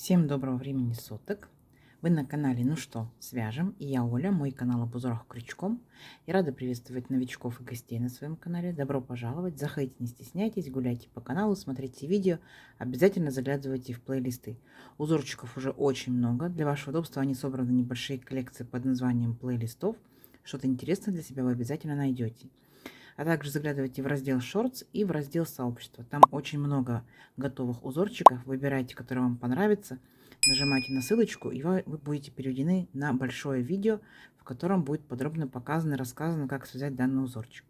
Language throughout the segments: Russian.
Всем доброго времени суток! Вы на канале «Ну что, свяжем?» И я Оля, мой канал об узорах крючком. И рада приветствовать новичков и гостей на своем канале. Добро пожаловать! Заходите, не стесняйтесь, гуляйте по каналу, смотрите видео. Обязательно заглядывайте в плейлисты. Узорчиков уже очень много. Для вашего удобства они собраны в небольшие коллекции под названием плейлистов. Что-то интересное для себя вы обязательно найдете. А также заглядывайте в раздел Shorts и в раздел Сообщества. Там очень много готовых узорчиков. Выбирайте, который вам понравится. Нажимайте на ссылочку, и вы будете переведены на большое видео, в котором будет подробно показано и рассказано, как связать данный узорчик.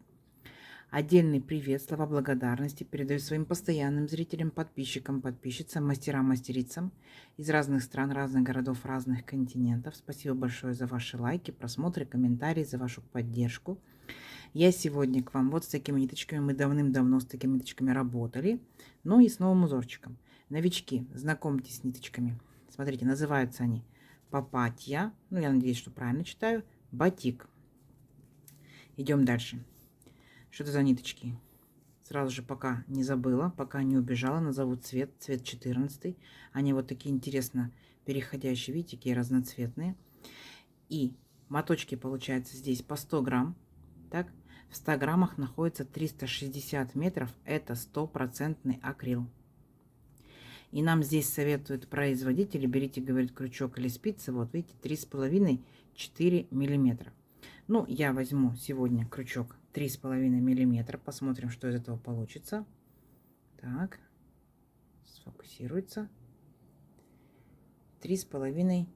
Отдельный привет, слова благодарности передаю своим постоянным зрителям, подписчикам, подписчицам, мастерам, мастерицам из разных стран, разных городов, разных континентов. Спасибо большое за ваши лайки, просмотры, комментарии, за вашу поддержку. Я сегодня к вам вот с такими ниточками. Мы давным-давно с такими ниточками работали. Ну и с новым узорчиком. Новички, знакомьтесь с ниточками. Смотрите, называются они Папатья. Ну, я надеюсь, что правильно читаю. Батик. Идем дальше. Что это за ниточки? Сразу же, пока не забыла, пока не убежала, назову цвет. Цвет 14. Они вот такие интересно переходящие, видите, такие разноцветные. И моточки получается здесь по 100 грамм. Так, в 100 граммах находится 360 метров. Это 100% акрил. И нам здесь советуют производители, берите, говорит, крючок или спицы, вот видите, 3,5-4 миллиметра. Ну, я возьму сегодня крючок 3,5 миллиметра, посмотрим, что из этого получится. Так, сфокусируется. 3,5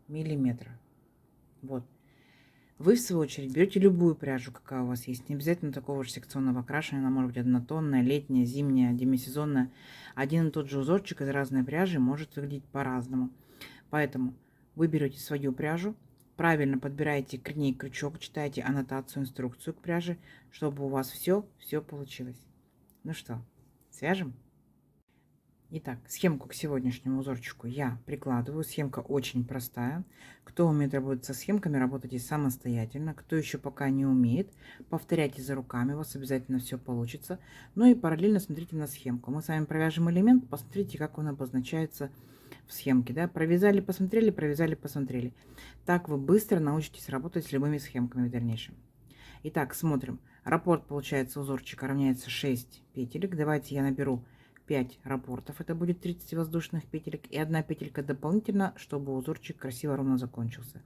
миллиметра. Вот. Вы, в свою очередь, берете любую пряжу, какая у вас есть. Не обязательно такого же секционного окрашивания. Она может быть однотонная, летняя, зимняя, демисезонная. Один и тот же узорчик из разной пряжи может выглядеть по-разному. Поэтому вы берете свою пряжу, правильно подбираете к ней крючок, читаете аннотацию, инструкцию к пряже, чтобы у вас все получилось. Ну что, свяжем? Итак, схемку к сегодняшнему узорчику я прикладываю. Схемка очень простая. Кто умеет работать со схемками, работайте самостоятельно. Кто еще пока не умеет, повторяйте за руками, у вас обязательно все получится. Ну и параллельно смотрите на схемку. Мы с вами провяжем элемент, посмотрите, как он обозначается в схемке. Да? Провязали, посмотрели, провязали, посмотрели. Так вы быстро научитесь работать с любыми схемками в дальнейшем. Итак, смотрим. Раппорт, получается, узорчика равняется 6 петелек. Давайте я наберу 5 раппортов, это будет 30 воздушных петелек, и 1 петелька дополнительно, чтобы узорчик красиво ровно закончился.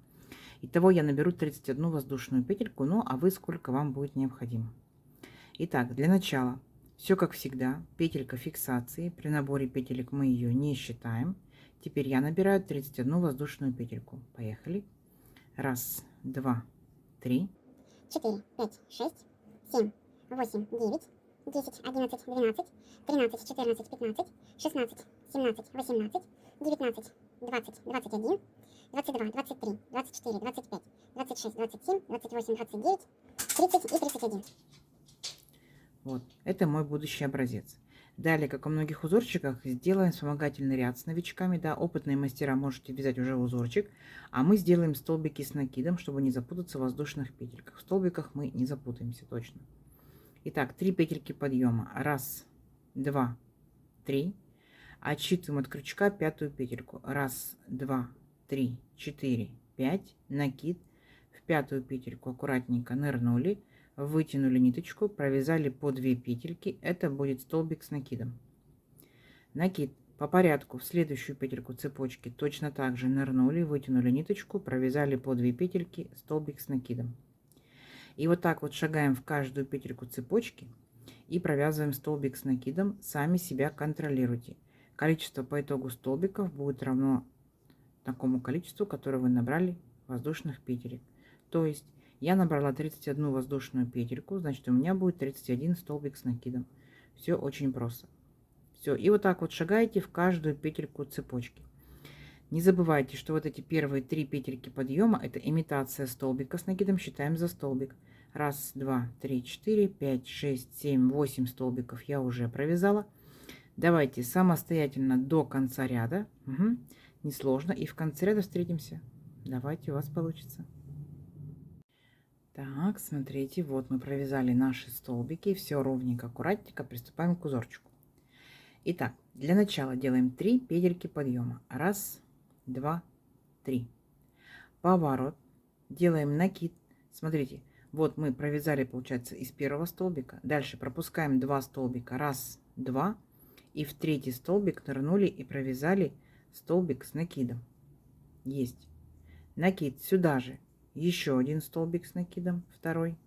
Итого я наберу 31 воздушную петельку, ну а вы сколько вам будет необходимо. Итак, для начала все как всегда, петелька фиксации, при наборе петелек мы ее не считаем. Теперь я набираю 31 воздушную петельку. Поехали. 1, 2, 3, 4, 5, 6, 7, 8, 9, 10, 11, 12, 13, 14, 15, 16, 17, 18, 19, 20, 21, 22, 23, 24, 25, 26, 27, 28, 29, 30 и 31. Вот, это мой будущий образец. Далее, как у многих узорчиках, сделаем вспомогательный ряд с новичками. Да, опытные мастера можете вязать уже узорчик, а мы сделаем столбики с накидом, чтобы не запутаться в воздушных петельках. В столбиках мы не запутаемся точно. Итак, 3 петельки подъема. 1, 2, 3. Отсчитываем от крючка 5-ю петельку. 1, 2, 3, 4, 5. Накид. В 5-ю петельку аккуратненько нырнули. Вытянули ниточку, провязали по 2 петельки. Это будет столбик с накидом. Накид. По порядку в следующую петельку цепочки точно так же нырнули, вытянули ниточку, провязали по 2 петельки, столбик с накидом. И вот так вот шагаем в каждую петельку цепочки и провязываем столбик с накидом. Сами себя контролируйте. Количество по итогу столбиков будет равно такому количеству, которое вы набрали воздушных петелек. То есть я набрала 31 воздушную петельку, значит у меня будет 31 столбик с накидом. Все очень просто. Все, и вот так вот шагаете в каждую петельку цепочки. Не забывайте, что вот эти первые 3 петельки подъема это имитация столбика с накидом, считаем за столбик. 1, 2, 3, 4, 5, 6, 7, 8 столбиков я уже провязала. Давайте самостоятельно до конца ряда. Угу. Несложно. И в конце ряда встретимся. Давайте, у вас получится. Так, смотрите, вот мы провязали наши столбики. Все ровненько, аккуратненько приступаем к узорчику. Итак, для начала делаем 3 петельки подъема. Раз, два, три. Поворот. Делаем накид. Смотрите, вот мы провязали, получается, из первого столбика. Дальше пропускаем 2 столбика. Раз, два. И в третий столбик нырнули и провязали столбик с накидом. Есть. Накид сюда же. Еще один столбик с накидом. Второй.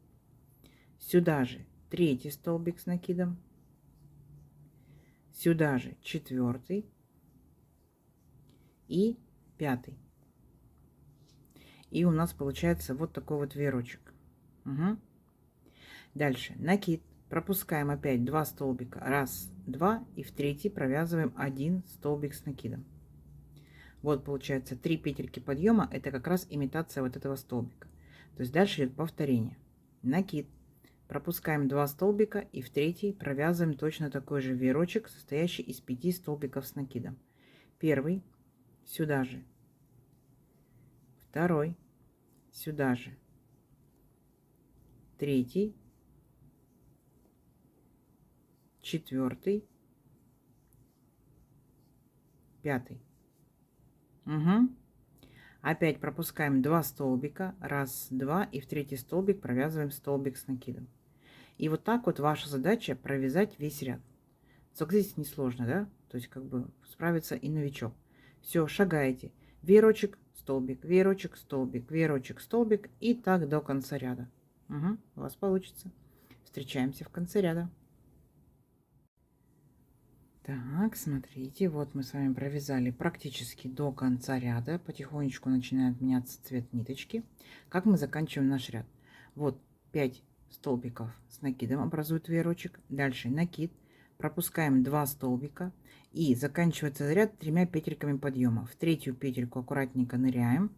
Сюда же третий столбик с накидом. Сюда же четвертый и пятый. И у нас получается вот такой вот веерочек. Угу. Дальше накид. Пропускаем опять 2 столбика. Раз, два. И в третий провязываем один столбик с накидом. Вот получается 3 петельки подъема. Это как раз имитация вот этого столбика. То есть дальше идет повторение. Накид. Пропускаем 2 столбика и в третий провязываем точно такой же веерочек, состоящий из 5 столбиков с накидом. Первый сюда же. Второй сюда же. Третий. Четвертый. Пятый. Угу. Опять пропускаем 2 столбика. Раз, два. И в третий столбик провязываем столбик с накидом. И вот так вот ваша задача провязать весь ряд. Согласитесь, несложно, да? То есть как бы справится и новичок. Все, шагаете. Веерочек, столбик, веерочек, столбик, веерочек, столбик. И так до конца ряда. Угу, у вас получится. Встречаемся в конце ряда. Так, смотрите, вот мы с вами провязали практически до конца ряда. Потихонечку начинает меняться цвет ниточки. Как мы заканчиваем наш ряд? Вот 5 столбиков с накидом образует веерочек. Дальше накид. Пропускаем 2 столбика. И заканчивается ряд 3 петельками подъема. В третью петельку аккуратненько ныряем.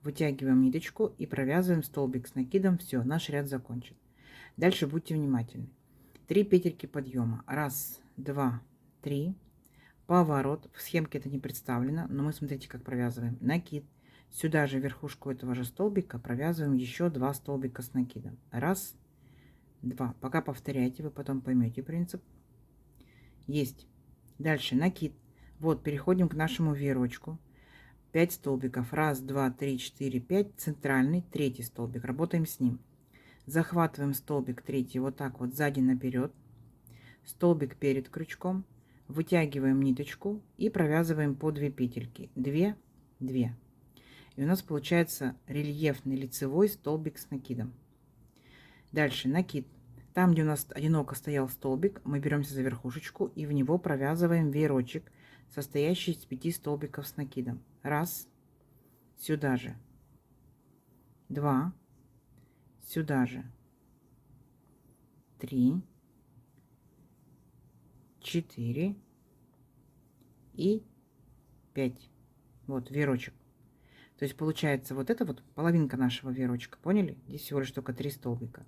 Вытягиваем ниточку и провязываем столбик с накидом. Все, наш ряд закончен. Дальше будьте внимательны. 3 петельки подъема. Раз, два, три. Поворот. В схемке это не представлено, но мы смотрите, как провязываем. Накид. Сюда же верхушку этого же столбика провязываем еще 2 столбика с накидом. Раз, два. Пока повторяйте, вы потом поймете принцип. Есть. Дальше накид. Вот, переходим к нашему веерочку. 5 столбиков. Раз, два, три, четыре, 5. Центральный, третий столбик. Работаем с ним. Захватываем столбик третий вот так вот сзади наперед. Столбик перед крючком. Вытягиваем ниточку и провязываем по 2 петельки. 2, 2. И у нас получается рельефный лицевой столбик с накидом. Дальше накид. Там, где у нас одиноко стоял столбик, мы беремся за верхушечку и в него провязываем веерочек, состоящий из 5 столбиков с накидом. Раз, сюда же. 2, сюда же. 3, 4 и 5. Вот веерочек. То есть получается вот это вот половинка нашего веерочка. Поняли? Здесь всего лишь только 3 столбика.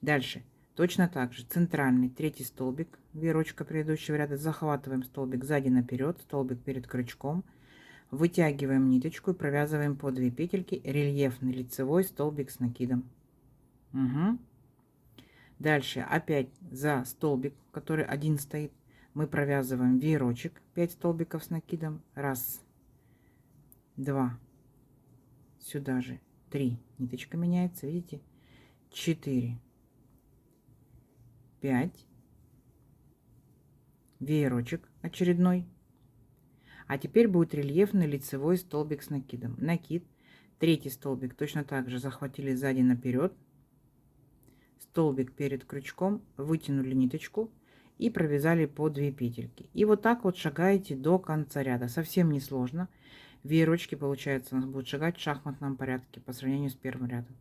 Дальше. Точно так же центральный третий столбик веерочка предыдущего ряда. Захватываем столбик сзади наперед, столбик перед крючком. Вытягиваем ниточку и провязываем по 2 петельки рельефный лицевой столбик с накидом. Угу. Дальше опять за столбик, который один стоит, мы провязываем веерочек, 5 столбиков с накидом. Раз, два, сюда же 3. Ниточка меняется, видите? 4, 5. Веерочек очередной. А теперь будет рельефный лицевой столбик с накидом. Накид. Третий столбик точно так же захватили сзади наперед. Столбик перед крючком. Вытянули ниточку и провязали по 2 петельки. И вот так вот шагаете до конца ряда. Совсем не сложно. Веерочки, получается, у нас будут шагать в шахматном порядке по сравнению с первым рядом.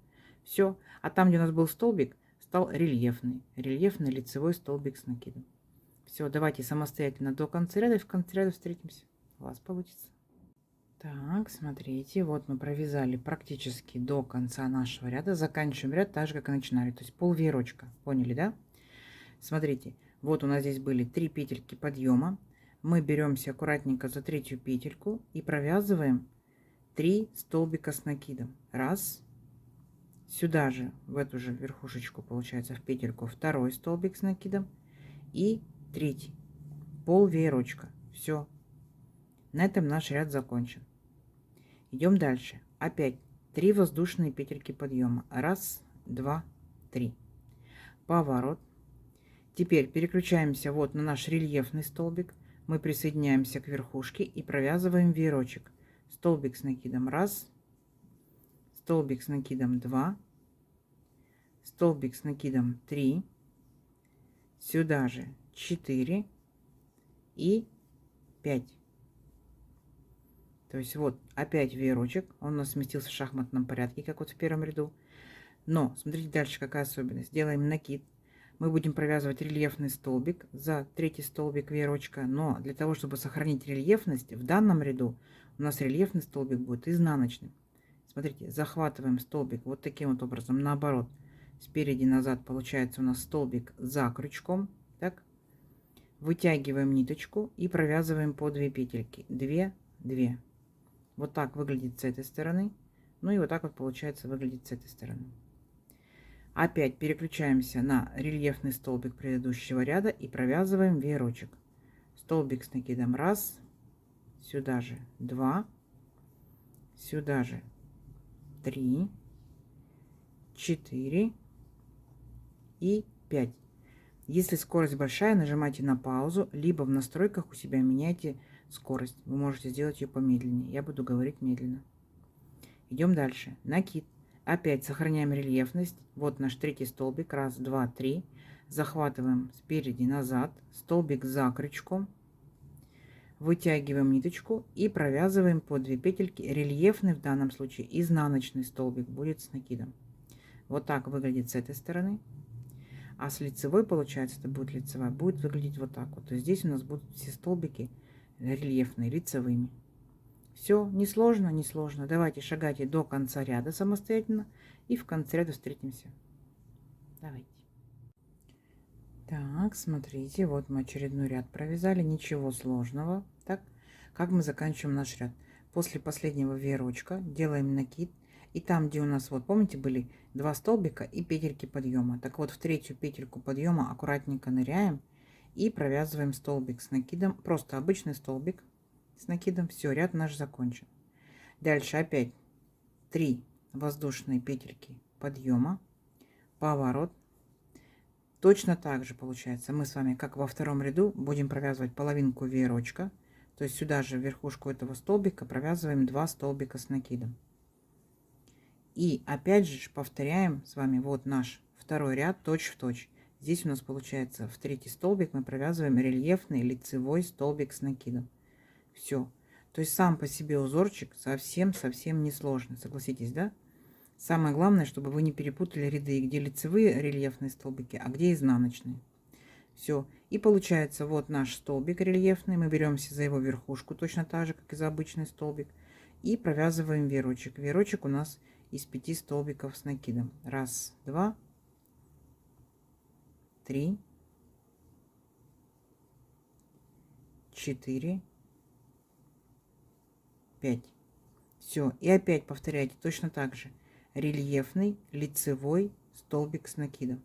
Все. А там, где у нас был столбик, стал рельефный лицевой столбик с накидом. Все, давайте самостоятельно до конца ряда, и в конце ряда встретимся. У вас получится. Так, смотрите, вот мы провязали практически до конца нашего ряда. Заканчиваем ряд так же, как и начинали, то есть пол веерочка. Поняли, да? Смотрите, вот у нас здесь были 3 петельки подъема. Мы беремся аккуратненько за третью петельку и провязываем 3 столбика с накидом. Раз. Сюда же, в эту же верхушечку, получается, в петельку, второй столбик с накидом и третий. пол веерочка. Все. На этом наш ряд закончен. Идем дальше. Опять 3 воздушные петельки подъема. 1, 2, 3. Поворот. Теперь переключаемся вот на наш рельефный столбик. Мы присоединяемся к верхушке и провязываем веерочек. Столбик с накидом 1, столбик с накидом 2, столбик с накидом 3, сюда же 4 и 5. То есть вот опять веерочек, он у нас сместился в шахматном порядке, как вот в первом ряду. Но смотрите дальше, какая особенность. Делаем накид. Мы будем провязывать рельефный столбик за третий столбик веерочка. Но для того, чтобы сохранить рельефность, в данном ряду у нас рельефный столбик будет изнаночным. Смотрите, захватываем столбик вот таким вот образом, наоборот. Спереди назад получается у нас столбик за крючком. Так. Вытягиваем ниточку и провязываем по 2 петельки. 2, 2. Вот так выглядит с этой стороны. Ну и вот так вот получается выглядит с этой стороны. Опять переключаемся на рельефный столбик предыдущего ряда и провязываем веерочек. Столбик с накидом 1, сюда же 2, сюда же 3, 4 и 5. Если скорость большая, нажимайте на паузу, либо в настройках у себя меняйте скорость. Вы можете сделать ее помедленнее. Я буду говорить медленно. Идем дальше. Накид. Опять сохраняем рельефность. Вот наш третий столбик. 1, 2, 3. Захватываем спереди назад. Столбик за крючком. Вытягиваем ниточку и провязываем по 2 петельки. Рельефный в данном случае изнаночный столбик будет с накидом. Вот так выглядит с этой стороны. А с лицевой, получается, это будет лицевая, будет выглядеть вот так вот. То есть здесь у нас будут все столбики рельефные, лицевыми. Все, несложно, несложно. Давайте шагайте до конца ряда самостоятельно. И в конце ряда встретимся. Давайте. Так, смотрите, вот мы очередной ряд провязали. Ничего сложного. Так, как мы заканчиваем наш ряд? После последнего веерочка делаем накид. И там, где у нас, вот помните, были 2 столбика и петельки подъема. Так вот, в третью петельку подъема аккуратненько ныряем и провязываем столбик с накидом. Просто обычный столбик с накидом. Все, ряд наш закончен. Дальше опять 3 воздушные петельки подъема, поворот. Точно так же получается. Мы с вами, как во втором ряду, будем провязывать половинку веерочка. То есть сюда же в верхушку этого столбика провязываем 2 столбика с накидом. И опять же повторяем с вами вот наш второй ряд точь в точь. Здесь у нас получается в третий столбик мы провязываем рельефный лицевой столбик с накидом. Все. То есть сам по себе узорчик совсем несложный. Согласитесь, да? Самое главное, чтобы вы не перепутали ряды, где лицевые рельефные столбики, а где изнаночные. Все. И получается вот наш столбик рельефный. Мы беремся за его верхушку точно так же, как и за обычный столбик. И провязываем веерочек. Веерочек у нас из 5 столбиков с накидом. 1, 2, 3, 4, 5. Все. И опять повторяйте точно так же. Рельефный лицевой столбик с накидом.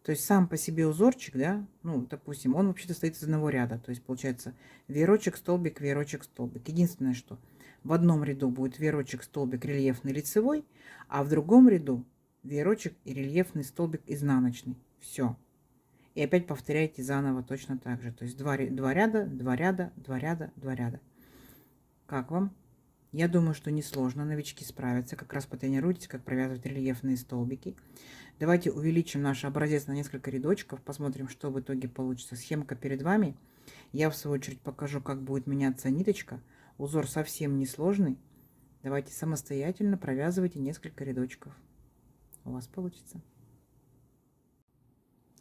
То есть сам по себе узорчик, да, ну, допустим, он вообще-то стоит из одного ряда. То есть получается веерочек, столбик, веерочек, столбик. Единственное, что в одном ряду будет веерочек, столбик, рельефный, лицевой, а в другом ряду веерочек и рельефный столбик изнаночный. Все. И опять повторяйте заново точно так же. То есть 2 ряда, 2 ряда, 2 ряда, 2 ряда. Как вам? Я думаю, что несложно, новички справятся. Как раз потренируйтесь, как провязывать рельефные столбики. Давайте увеличим наш образец на несколько рядочков, посмотрим, что в итоге получится. Схемка перед вами. Я, в свою очередь, покажу, как будет меняться ниточка. Узор совсем несложный. Давайте самостоятельно провязывайте несколько рядочков. У вас получится.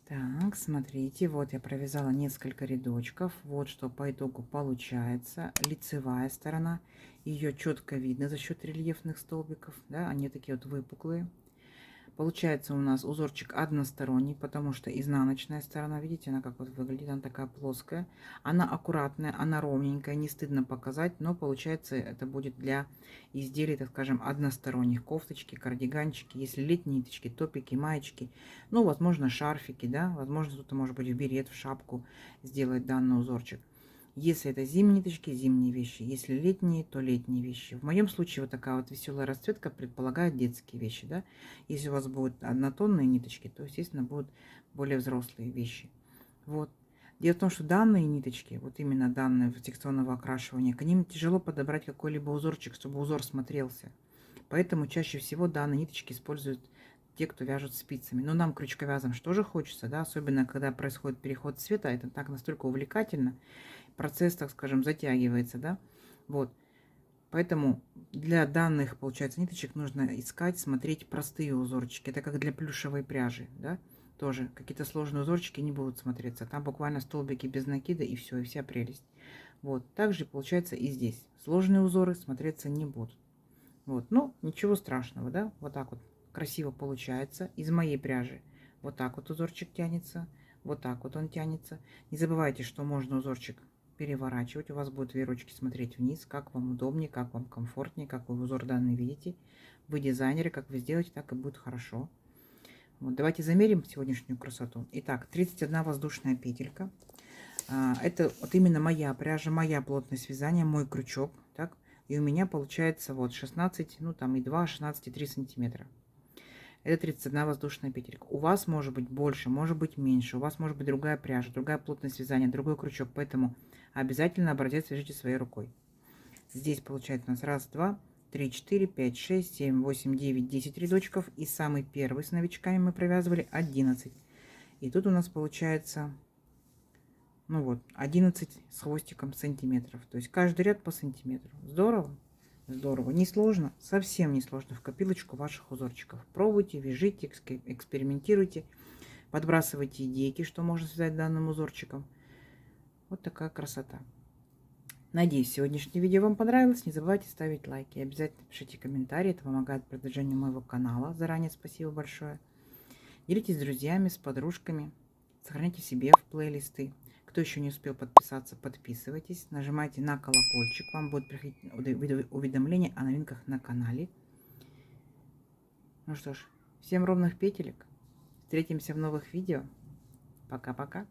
Так, смотрите, вот я провязала несколько рядочков. Вот что по итогу получается. Лицевая сторона. Ее четко видно за счет рельефных столбиков. Да, они такие вот выпуклые. Получается у нас узорчик односторонний, потому что изнаночная сторона, видите, она как вот выглядит, она такая плоская. Она аккуратная, она ровненькая, не стыдно показать, но получается это будет для изделий, так скажем, односторонних. Кофточки, кардиганчики, если летние ниточки, топики, маечки, ну, возможно, шарфики, да, возможно, кто-то, может быть, в берет, в шапку сделать данный узорчик. Если это зимние ниточки, зимние вещи. Если летние, то летние вещи. В моем случае вот такая вот веселая расцветка предполагает детские вещи, да. Если у вас будут однотонные ниточки, то, естественно, будут более взрослые вещи. Вот. Дело в том, что данные ниточки, вот именно данные секционного окрашивания, к ним тяжело подобрать какой-либо узорчик, чтобы узор смотрелся. Поэтому чаще всего данные ниточки используют те, кто вяжут спицами. Но нам, крючковязам, что же хочется, да, особенно когда происходит переход цвета, это так настолько увлекательно. Процесс, так скажем, затягивается, да, вот. Поэтому для данных, получается, ниточек нужно искать, смотреть простые узорчики. Это как для плюшевой пряжи, да, тоже какие-то сложные узорчики не будут смотреться. Там буквально столбики без накида и все, и вся прелесть. Вот, также получается и здесь. Сложные узоры смотреться не будут. Вот, ну, ничего страшного, да, вот так вот красиво получается. Из моей пряжи вот так вот узорчик тянется, вот так вот он тянется. Не забывайте, что можно узорчик переворачивать, у вас будут веерочки смотреть вниз, как вам удобнее, как вам комфортнее, как вы узор данный видите. Вы дизайнеры, как вы сделаете, так и будет хорошо. Вот, давайте замерим сегодняшнюю красоту. Итак, 31 воздушная петелька. Это вот именно моя пряжа, моя плотность вязания, мой крючок, так. И у меня получается вот 16, ну там и 2, 16,3 сантиметра. Это 31 воздушная петелька. У вас может быть больше, может быть меньше. У вас может быть другая пряжа, другая плотность вязания, другой крючок. Поэтому обязательно образец вяжите своей рукой. Здесь получается у нас 1, 2, 3, 4, 5, 6, 7, 8, 9, 10 рядочков. И самый первый с новичками мы провязывали 11. И тут у нас получается, ну вот, 11 с хвостиком сантиметров. То есть каждый ряд по сантиметру. Здорово? Здорово. Несложно, совсем не сложно в копилочку ваших узорчиков. Пробуйте, вяжите, экспериментируйте, подбрасывайте идейки, что можно связать данным узорчиком. Вот такая красота. Надеюсь, сегодняшнее видео вам понравилось. Не забывайте ставить лайки. Обязательно пишите комментарии. Это помогает продвижению моего канала. Заранее спасибо большое. Делитесь с друзьями, с подружками. Сохраняйте себе в плейлисты. Кто еще не успел подписаться, подписывайтесь. Нажимайте на колокольчик. Вам будет приходить уведомления о новинках на канале. Ну что ж, всем ровных петелек. Встретимся в новых видео. Пока-пока.